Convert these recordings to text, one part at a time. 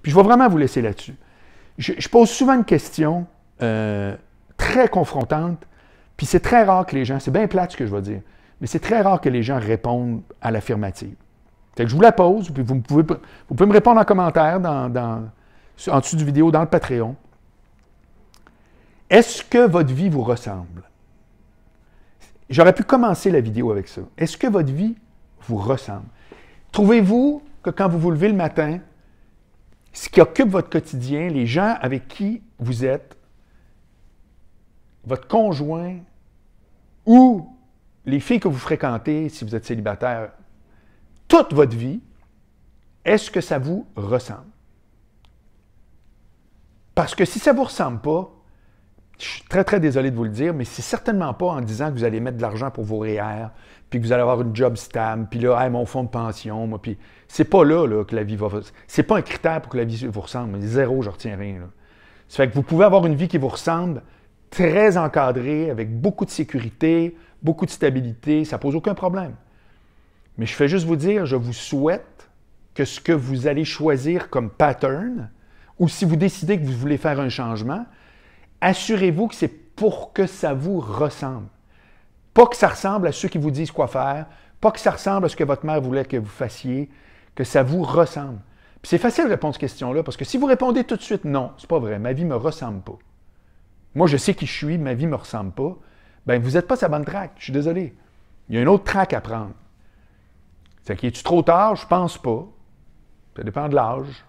Puis je vais vraiment vous laisser là-dessus. Je pose souvent une question très confrontante, puis c'est très rare que les gens, c'est bien plate ce que je vais dire, mais c'est très rare que les gens répondent à l'affirmative. Fait que je vous la pose, puis vous pouvez me répondre en commentaire en dessous du vidéo, dans le Patreon. Est-ce que votre vie vous ressemble? J'aurais pu commencer la vidéo avec ça. Est-ce que votre vie vous ressemble? Trouvez-vous que quand vous vous levez le matin, ce qui occupe votre quotidien, les gens avec qui vous êtes, votre conjoint ou les filles que vous fréquentez, si vous êtes célibataire, toute votre vie, est-ce que ça vous ressemble? Parce que si ça ne vous ressemble pas, je suis très, très désolé de vous le dire, mais c'est certainement pas en disant que vous allez mettre de l'argent pour vos REER, puis que vous allez avoir une job stable, puis là, hey, mon fonds de pension, moi, puis c'est pas là, que la vie va... C'est pas un critère pour que la vie vous ressemble. Zéro, je retiens rien. Là. Ça fait que vous pouvez avoir une vie qui vous ressemble, très encadrée, avec beaucoup de sécurité, beaucoup de stabilité, ça pose aucun problème. Mais je fais juste vous dire, je vous souhaite que ce que vous allez choisir comme pattern, ou si vous décidez que vous voulez faire un changement, assurez-vous que c'est pour que ça vous ressemble. Pas que ça ressemble à ceux qui vous disent quoi faire, pas que ça ressemble à ce que votre mère voulait que vous fassiez, que ça vous ressemble. Puis c'est facile de répondre à cette question-là, parce que si vous répondez tout de suite « non, c'est pas vrai, ma vie me ressemble pas », moi je sais qui je suis, ma vie me ressemble pas, bien vous n'êtes pas sur la bonne track, je suis désolé. Il y a une autre track à prendre. C'est qu'il est-tu trop tard? Je pense pas. Ça dépend de l'âge.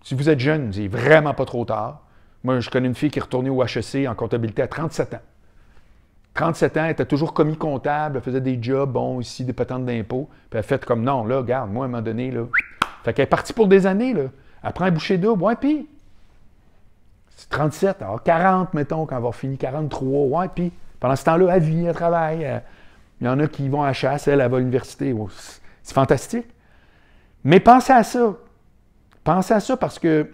Si vous êtes jeune, c'est vraiment pas trop tard. Moi, je connais une fille qui est retournée au HEC en comptabilité à 37 ans. 37 ans, elle était toujours commis comptable, elle faisait des jobs, bon, ici, des patentes d'impôts. Puis elle a fait comme, non, là, regarde, moi, à un moment donné, là. Fait qu'elle est partie pour des années, là. Elle prend un bouchée double, ouais, puis. C'est 37, alors 40, mettons, quand elle va avoir fini, 43, ouais, puis. Pendant ce temps-là, elle vit, elle travaille. Il y en a qui vont à la chasse, elle va à l'université. C'est fantastique. Mais pensez à ça. Pensez à ça parce que,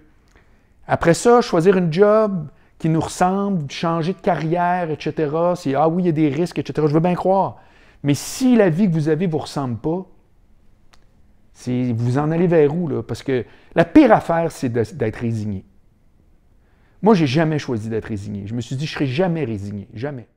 après ça, choisir une job qui nous ressemble, changer de carrière, etc., c'est « Ah oui, il y a des risques, etc. » Je veux bien croire. Mais si la vie que vous avez ne vous ressemble pas, vous en allez vers où, là? Parce que la pire affaire, c'est d'être résigné. Moi, je n'ai jamais choisi d'être résigné. Je me suis dit, je ne serai jamais résigné. Jamais.